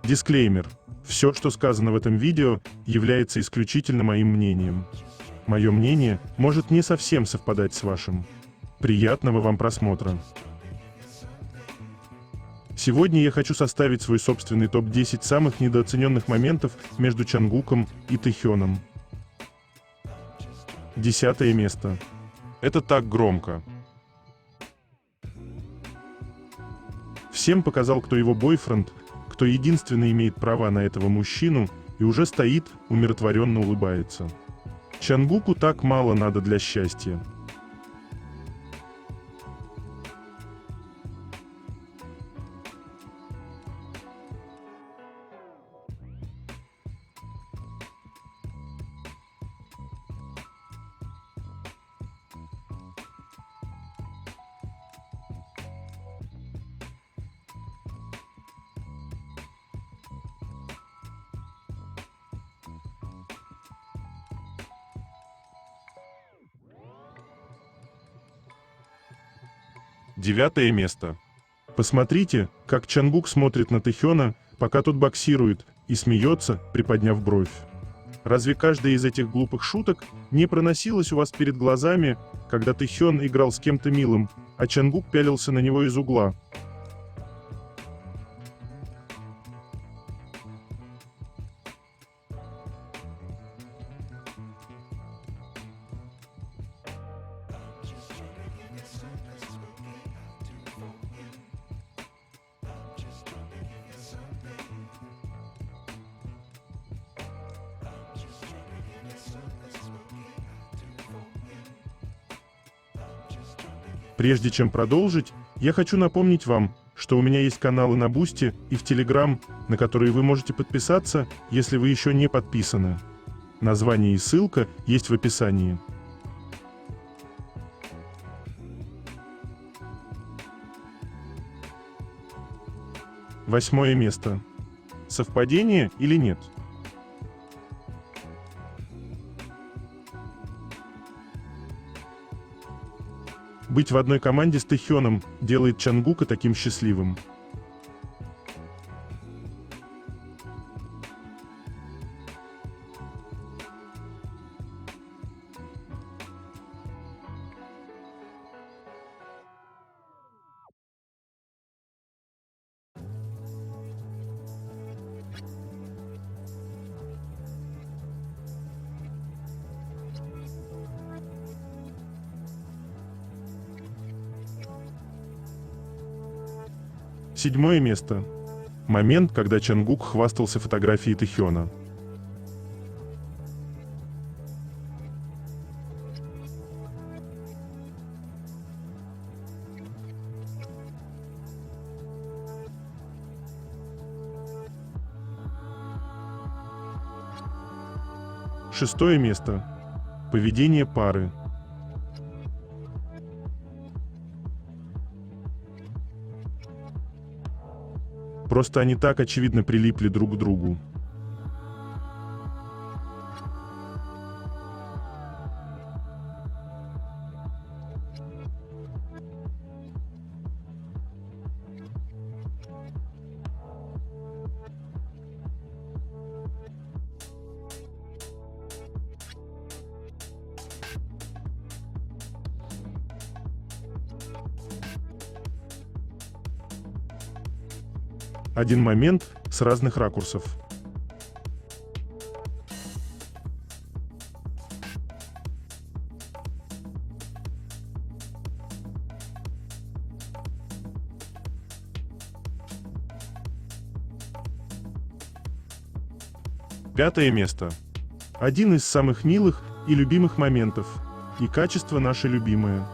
Дисклеймер. Все, что сказано в этом видео, является исключительно моим мнением. Мое мнение может не совсем совпадать с вашим. Приятного вам просмотра. Сегодня я хочу составить свой собственный топ-10 самых недооцененных моментов между Чангуком и Тэхёном. 10 место. Это так громко. Всем показал, кто его бойфренд, кто единственный имеет права на этого мужчину, и уже стоит, умиротворенно улыбается. Чангуку так мало надо для счастья. Девятое место. Посмотрите, как Чангук смотрит на Тэхёна, пока тот боксирует, и смеется, приподняв бровь. Разве каждая из этих глупых шуток не проносилась у вас перед глазами, когда Тэхён играл с кем-то милым, а Чангук пялился на него из угла? Прежде чем продолжить, я хочу напомнить вам, что у меня есть каналы на Бусти и в Телеграм, на которые вы можете подписаться, если вы еще не подписаны. Название и ссылка есть в описании. Восьмое место. Совпадение или нет? Быть в одной команде с Тэхёном делает Чангука таким счастливым. Седьмое место. Момент, когда Чангук хвастался фотографией Тэхёна. Шестое место. Поведение пары. Просто они так очевидно прилипли друг к другу. Один момент с разных ракурсов. Пятое место. Один из самых милых и любимых моментов. И качество наше любимое.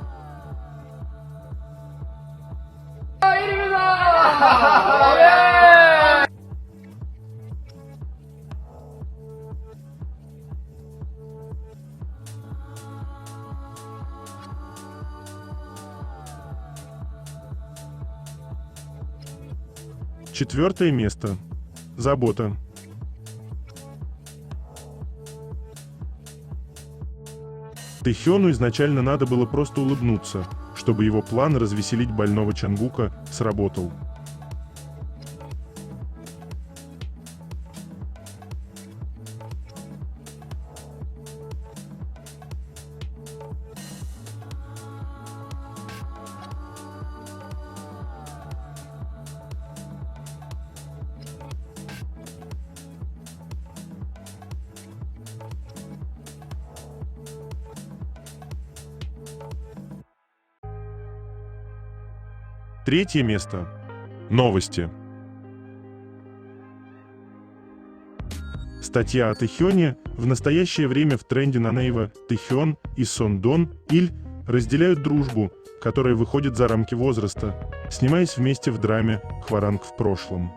Четвертое место. Забота. Тэхёну изначально надо было просто улыбнуться, чтобы его план развеселить больного Чангука сработал. Третье место. Новости. Статья о Тэхёне в настоящее время в тренде на Naver. Тэхён и Сон Дон Иль разделяют дружбу, которая выходит за рамки возраста, снимаясь вместе в драме «Хваранг в прошлом».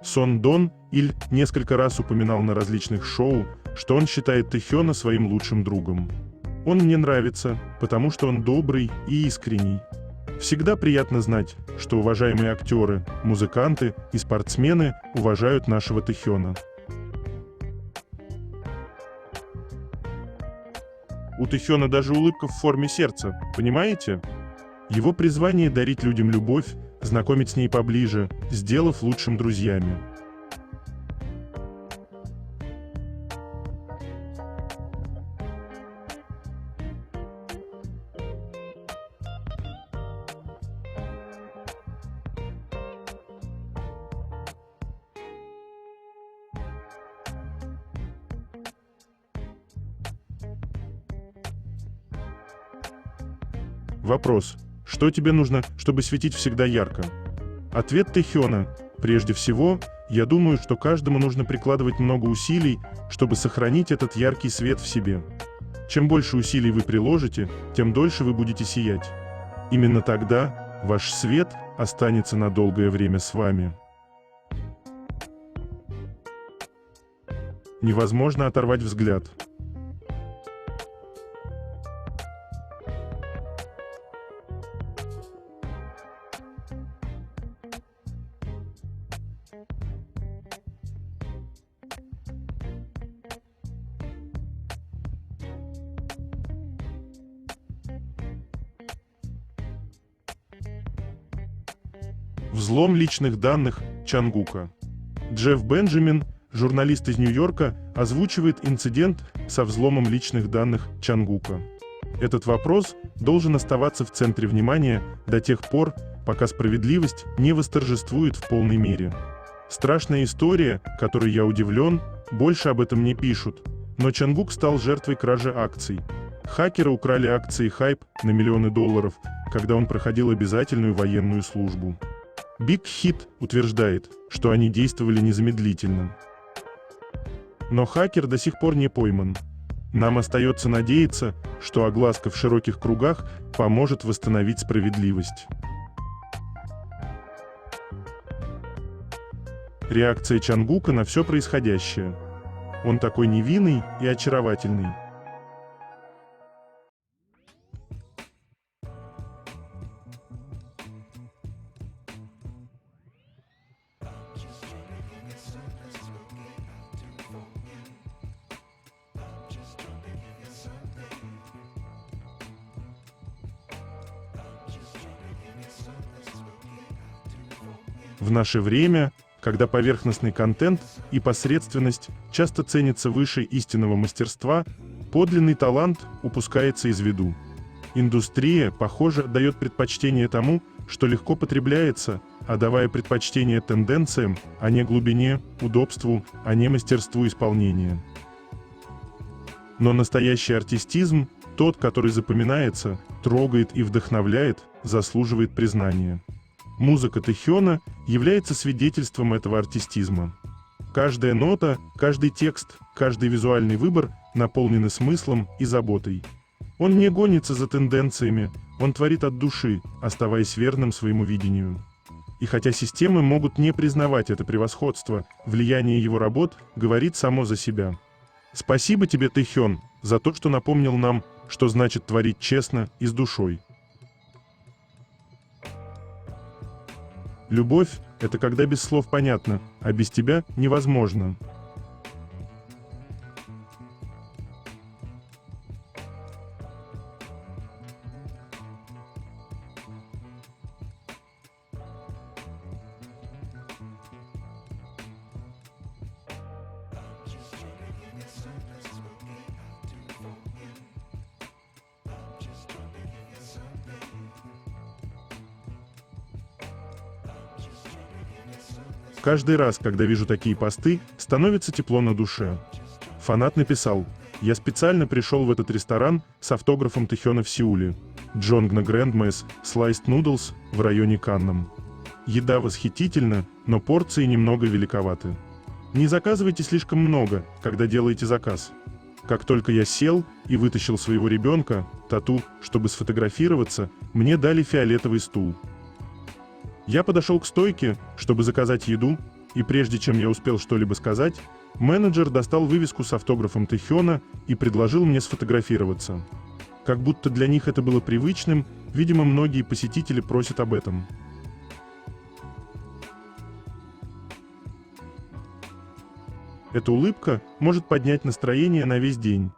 Сон Дон Иль несколько раз упоминал на различных шоу, что он считает Тэхёна своим лучшим другом. «Он мне нравится, потому что он добрый и искренний. Всегда приятно знать, что уважаемые актеры, музыканты и спортсмены уважают нашего Тэхёна». У Тэхёна даже улыбка в форме сердца, понимаете? Его призвание — дарить людям любовь, знакомить с ней поближе, сделав лучшим друзьями. Вопрос: что тебе нужно, чтобы светить всегда ярко? Ответ Тэхёна: прежде всего, я думаю, что каждому нужно прикладывать много усилий, чтобы сохранить этот яркий свет в себе. Чем больше усилий вы приложите, тем дольше вы будете сиять. Именно тогда ваш свет останется на долгое время с вами. Невозможно оторвать взгляд. Взлом личных данных Чангука. Джефф Бенджамин, журналист из Нью-Йорка, озвучивает инцидент со взломом личных данных Чангука. Этот вопрос должен оставаться в центре внимания до тех пор, пока справедливость не восторжествует в полной мере. Страшная история, которой я удивлен, больше об этом не пишут, но Чангук стал жертвой кражи акций. Хакеры украли акции Hype на миллионы долларов, когда он проходил обязательную военную службу. Big Hit утверждает, что они действовали незамедлительно. Но хакер до сих пор не пойман. Нам остается надеяться, что огласка в широких кругах поможет восстановить справедливость. Реакция Чангука на все происходящее. Он такой невинный и очаровательный. В наше время, когда поверхностный контент и посредственность часто ценятся выше истинного мастерства, подлинный талант упускается из виду. Индустрия, похоже, дает предпочтение тому, что легко потребляется, отдавая предпочтение тенденциям, а не глубине, удобству, а не мастерству исполнения. Но настоящий артистизм, тот, который запоминается, трогает и вдохновляет, заслуживает признания. Музыка Тэхёна является свидетельством этого артистизма. Каждая нота, каждый текст, каждый визуальный выбор наполнены смыслом и заботой. Он не гонится за тенденциями, он творит от души, оставаясь верным своему видению. И хотя системы могут не признавать это превосходство, влияние его работ говорит само за себя. Спасибо тебе, Тэхён, за то, что напомнил нам, что значит творить честно и с душой. Любовь — это когда без слов понятно, а без тебя невозможно. Каждый раз, когда вижу такие посты, становится тепло на душе. Фанат написал: «Я специально пришел в этот ресторан с автографом Тэхёна в Сеуле. Джонгна Грэндмэс Sliced Noodles в районе Каннам. Еда восхитительна, но порции немного великоваты. Не заказывайте слишком много, когда делаете заказ. Как только я сел и вытащил своего ребенка, Тату, чтобы сфотографироваться, мне дали фиолетовый стул. Я подошел к стойке, чтобы заказать еду, и прежде чем я успел что-либо сказать, менеджер достал вывеску с автографом Тэхёна и предложил мне сфотографироваться. Как будто для них это было привычным, видимо, многие посетители просят об этом. Эта улыбка может поднять настроение на весь день.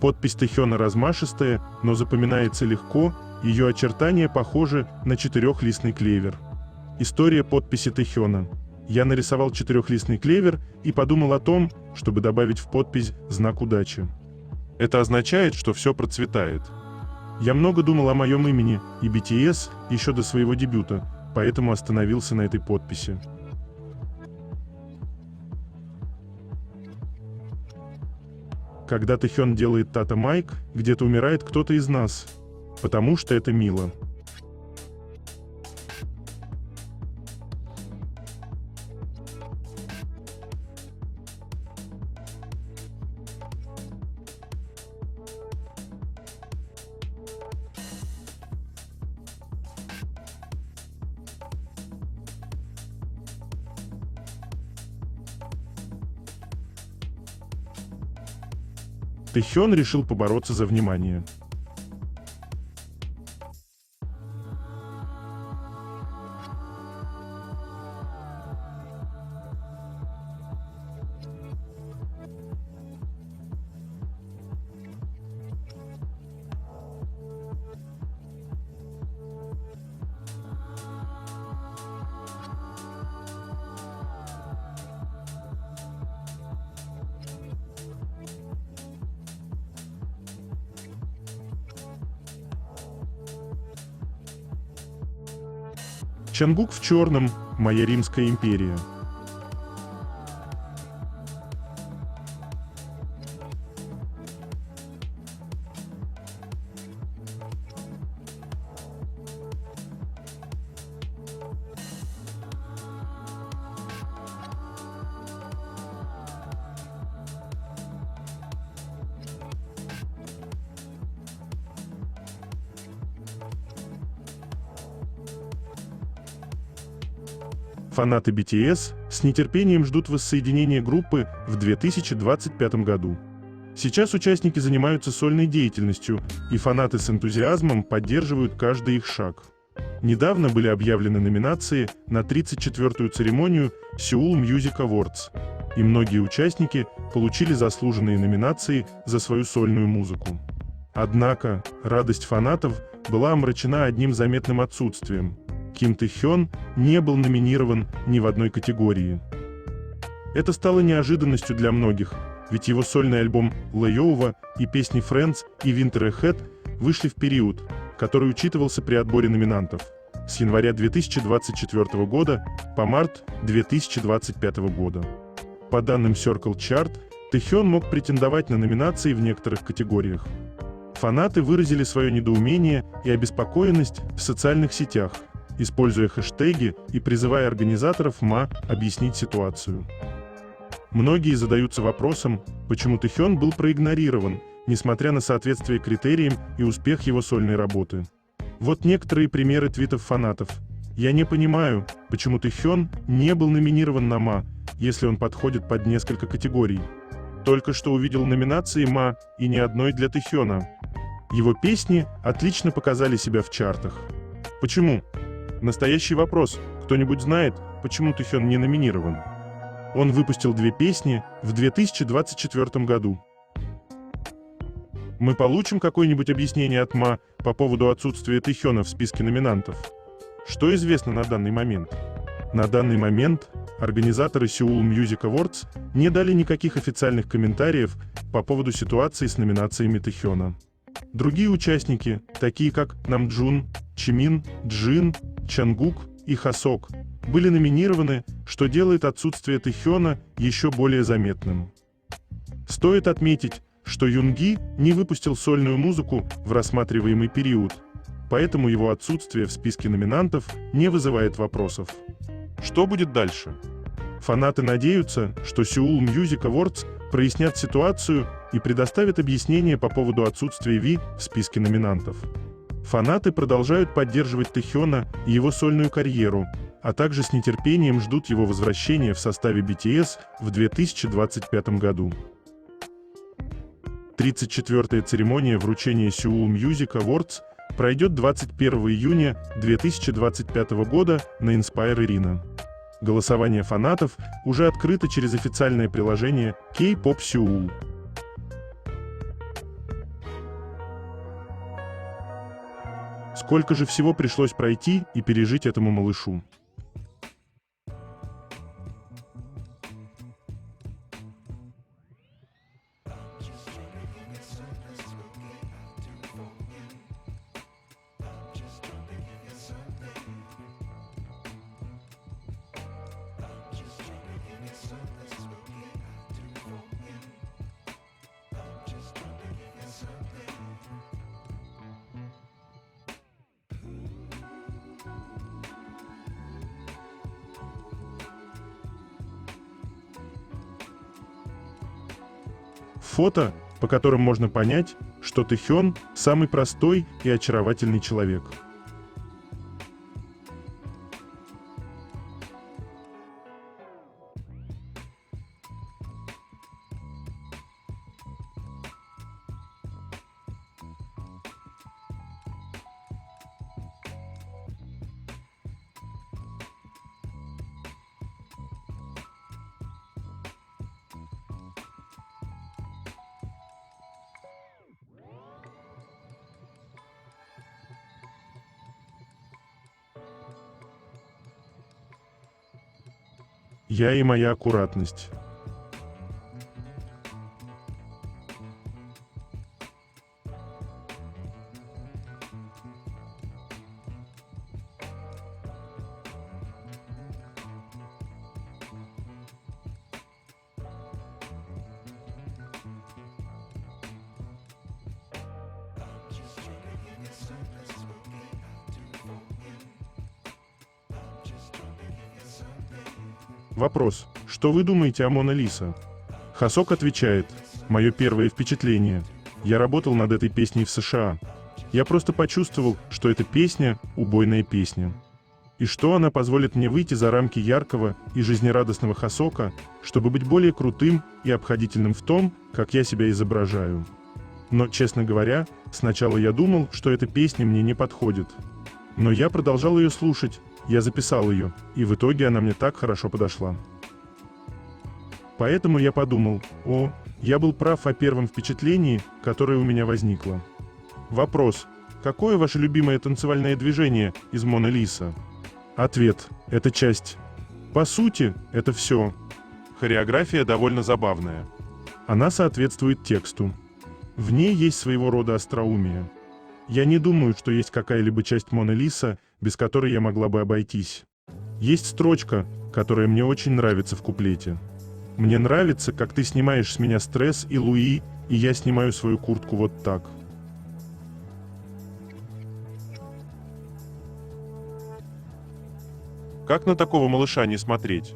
Подпись Тэхёна размашистая, но запоминается легко, ее очертания похожи на четырехлистный клевер. История подписи Тэхёна. Я нарисовал четырехлистный клевер и подумал о том, чтобы добавить в подпись знак удачи. Это означает, что все процветает. Я много думал о моем имени и BTS еще до своего дебюта, поэтому остановился на этой подписи. Когда Тэхён делает Тата Майк, где-то умирает кто-то из нас, потому что это мило. Тэхён решил побороться за внимание. Чангук в черном, моя Римская империя. Фанаты BTS с нетерпением ждут воссоединения группы в 2025 году. Сейчас участники занимаются сольной деятельностью, и фанаты с энтузиазмом поддерживают каждый их шаг. Недавно были объявлены номинации на 34-ю церемонию Seoul Music Awards, и многие участники получили заслуженные номинации за свою сольную музыку. Однако радость фанатов была омрачена одним заметным отсутствием. Ким Тэхён не был номинирован ни в одной категории. Это стало неожиданностью для многих, ведь его сольный альбом «Layover» и песни «Friends» и «Winter Ahead» вышли в период, который учитывался при отборе номинантов, с января 2024 года по март 2025 года. По данным Circle Chart, Тэхён мог претендовать на номинации в некоторых категориях. Фанаты выразили свое недоумение и обеспокоенность в социальных сетях, используя хэштеги и призывая организаторов МА объяснить ситуацию. Многие задаются вопросом, почему Тэхён был проигнорирован, несмотря на соответствие критериям и успех его сольной работы. Вот некоторые примеры твитов фанатов. «Я не понимаю, почему Тэхён не был номинирован на МА, если он подходит под несколько категорий. Только что увидел номинации МА и ни одной для Тэхёна. Его песни отлично показали себя в чартах. Почему?» Настоящий вопрос. Кто-нибудь знает, почему Тэхён не номинирован? Он выпустил 2 песни в 2024 году. Мы получим какое-нибудь объяснение от МА по поводу отсутствия Тэхёна в списке номинантов? Что известно на данный момент? На данный момент организаторы Seoul Music Awards не дали никаких официальных комментариев по поводу ситуации с номинациями Тэхёна. Другие участники, такие как Намджун, Чимин, Джин, Чангук и Хасок, были номинированы, что делает отсутствие Тэхёна еще более заметным. Стоит отметить, что Юнги не выпустил сольную музыку в рассматриваемый период, поэтому его отсутствие в списке номинантов не вызывает вопросов. Что будет дальше? Фанаты надеются, что Seoul Music Awards прояснят ситуацию и предоставят объяснение по поводу отсутствия Ви в списке номинантов. Фанаты продолжают поддерживать Тэхёна и его сольную карьеру, а также с нетерпением ждут его возвращения в составе BTS в 2025 году. 34-я церемония вручения Seoul Music Awards пройдет 21 июня 2025 года на Inspire Arena. Голосование фанатов уже открыто через официальное приложение K-Pop Seoul. Сколько же всего пришлось пройти и пережить этому малышу? Фото, по которым можно понять, что Тэхён – самый простой и очаровательный человек. Я и моя аккуратность. Вопрос: что вы думаете о Мона Лиса? Хасок отвечает: мое первое впечатление. Я работал над этой песней в США. Я просто почувствовал, что эта песня – убойная песня. И что она позволит мне выйти за рамки яркого и жизнерадостного Хасока, чтобы быть более крутым и обходительным в том, как я себя изображаю. Но, честно говоря, сначала я думал, что эта песня мне не подходит. Но я продолжал ее слушать, я записал ее, и в итоге она мне так хорошо подошла. Поэтому я подумал: о, я был прав о первом впечатлении, которое у меня возникло. Вопрос: какое ваше любимое танцевальное движение из Мона Лиса? Ответ: это часть. По сути, это все. Хореография довольно забавная. Она соответствует тексту. В ней есть своего рода остроумие. Я не думаю, что есть какая-либо часть Мона Лиса, без которой я могла бы обойтись. Есть строчка, которая мне очень нравится в куплете. Мне нравится, как ты снимаешь с меня стресс и Луи, и я снимаю свою куртку вот так. Как на такого малыша не смотреть?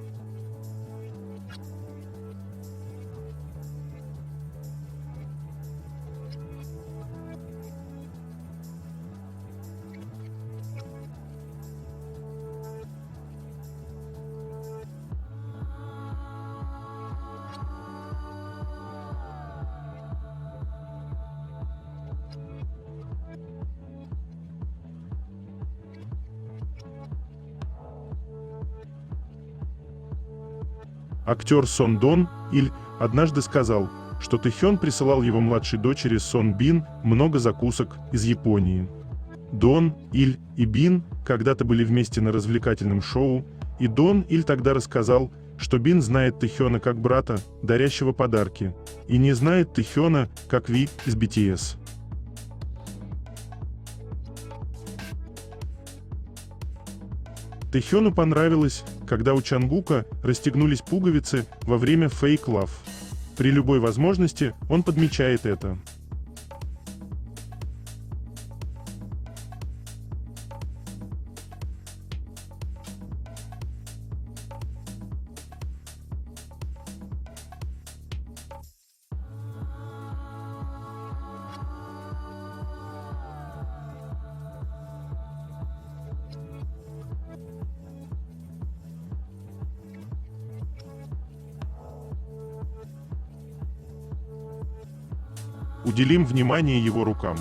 Актер Сон Дон Иль однажды сказал: что Тэхён присылал его младшей дочери Сон Бин много закусок из Японии. Дон, Иль и Бин когда-то были вместе на развлекательном шоу, и Дон Иль тогда рассказал, что Бин знает Тэхёна как брата, дарящего подарки, и не знает Тэхёна как Ви из BTS. Тэхёну понравилось, когда у Чангука расстегнулись пуговицы во время Fake Love. При любой возможности он подмечает это. Уделим внимание его рукам.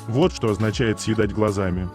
Вот что означает съедать глазами.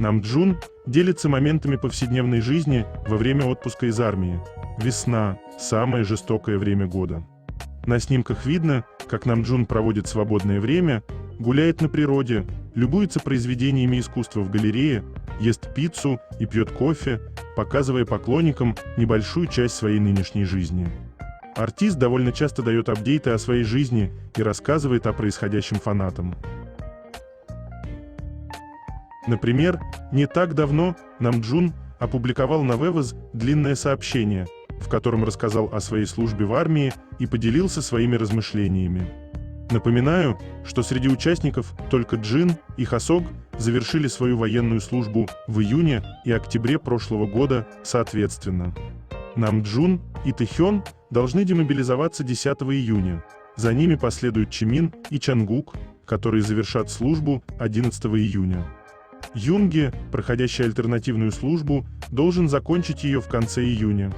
Намджун делится моментами повседневной жизни во время отпуска из армии. Весна – самое жестокое время года. На снимках видно, как Намджун проводит свободное время, гуляет на природе, любуется произведениями искусства в галерее, ест пиццу и пьет кофе, показывая поклонникам небольшую часть своей нынешней жизни. Артист довольно часто дает апдейты о своей жизни и рассказывает о происходящем фанатам. Например, не так давно Намджун опубликовал на Weverse длинное сообщение, в котором рассказал о своей службе в армии и поделился своими размышлениями. Напоминаю, что среди участников только Джин и Хосог завершили свою военную службу в июне и октябре прошлого года соответственно. Намджун и Тэхён должны демобилизоваться 10 июня. За ними последуют Чимин и Чангук, которые завершат службу 11 июня. Юнге, проходящий альтернативную службу, должен закончить ее в конце июня.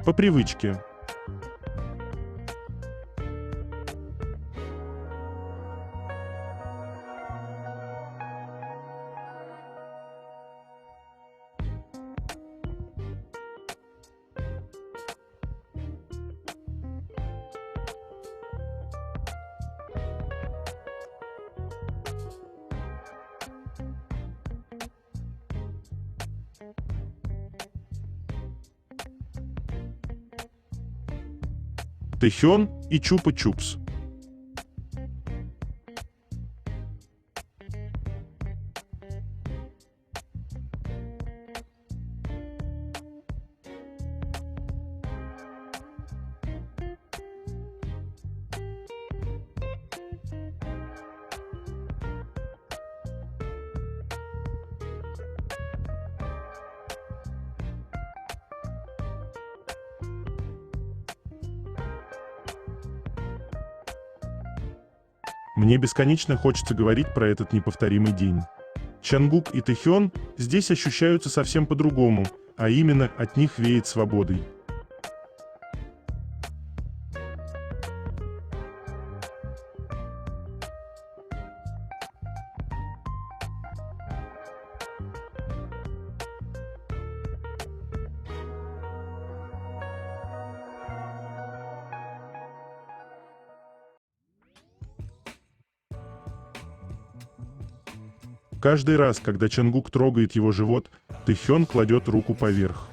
По привычке. Тэхён и Чупа-Чупс. Мне бесконечно хочется говорить про этот неповторимый день. Чангук и Тэхён здесь ощущаются совсем по-другому, а именно от них веет свободой. Каждый раз, когда Чангук трогает его живот, Тэхён кладет руку поверх.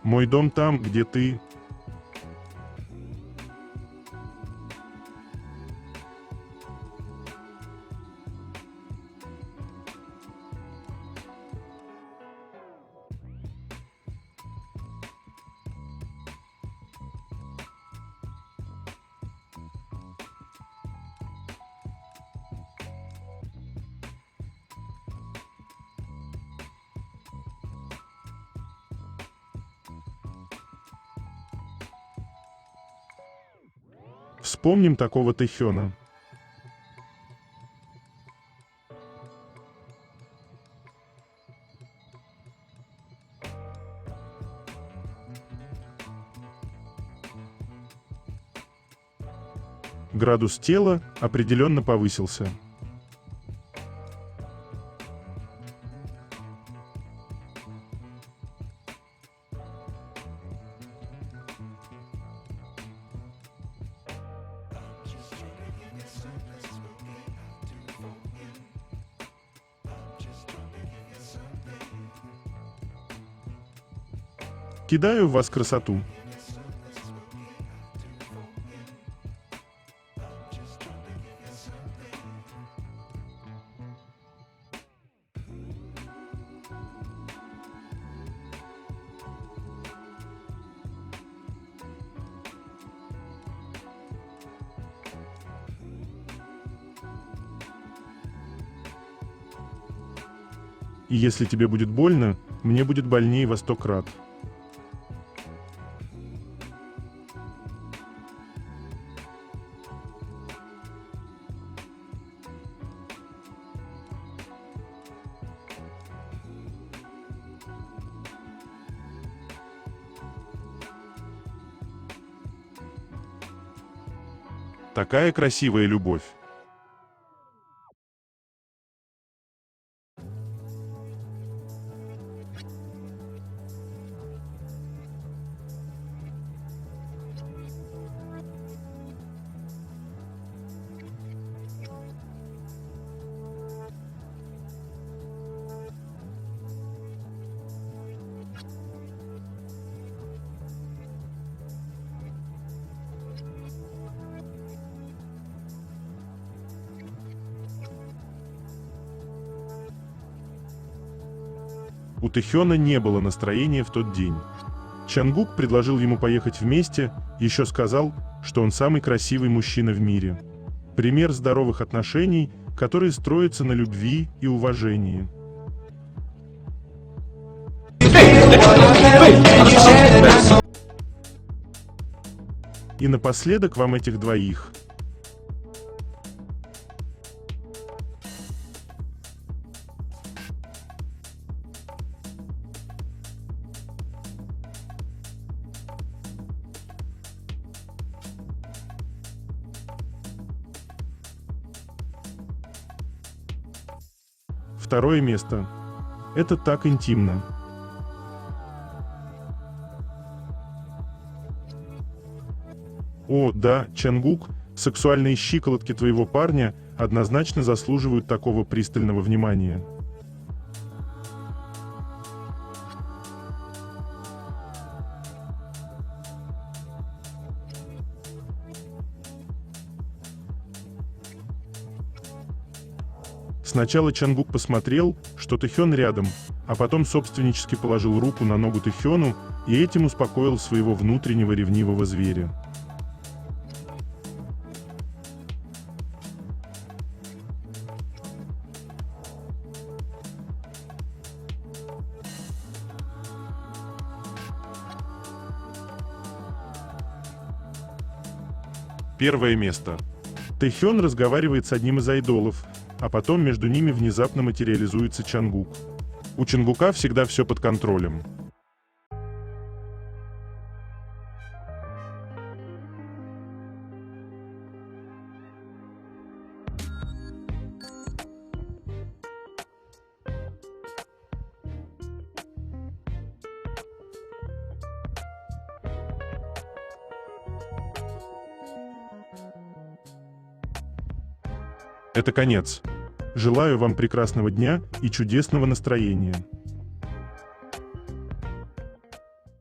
Мой дом там, где ты. Вспомним такого Тэхёна. Градус тела определенно повысился. Кидаю в вас красоту. И если тебе будет больно, мне будет больнее во 100 крат. Такая красивая любовь. У Тэхёна не было настроения в тот день. Чангук предложил ему поехать вместе, еще сказал, что он самый красивый мужчина в мире. Пример здоровых отношений, которые строятся на любви и уважении. И напоследок вам этих двоих. Второе место. Это так интимно. О, да, Чангук, сексуальные щиколотки твоего парня однозначно заслуживают такого пристального внимания. Сначала Чангук посмотрел, что Тэхён рядом, а потом собственнически положил руку на ногу Тэхёну и этим успокоил своего внутреннего ревнивого зверя. Первое место. Тэхён разговаривает с одним из айдолов, а потом между ними внезапно материализуется Чангук. У Чангука всегда все под контролем. Это конец. Желаю вам прекрасного дня и чудесного настроения.